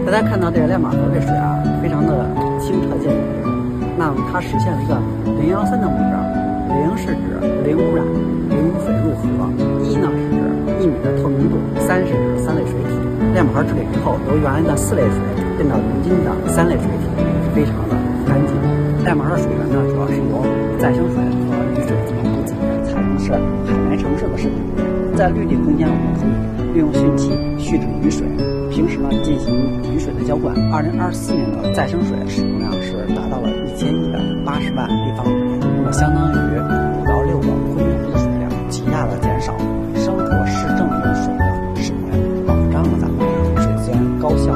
大家看到这个亮马河这水啊，非常的清澈见底，那么它实现了一个013的目标。0是指零污染、零污水入河，1呢是指1米的透明度，3是指3类水体。亮马河治理之后，由原来的4类水变到如今的3类水体，非常的干净。亮马河水源呢，主要是由再生水和雨水两部分采用的是海绵城式的设计。在绿地空间，我们可以利用汛期蓄止雨水，平时呢进行雨水的浇灌。2024年的再生水使用量是达到了1180万立方米，那么相当于5到6个昆明的水量，极大的减少生活市政用水的使用量，保障了咱们水资源高效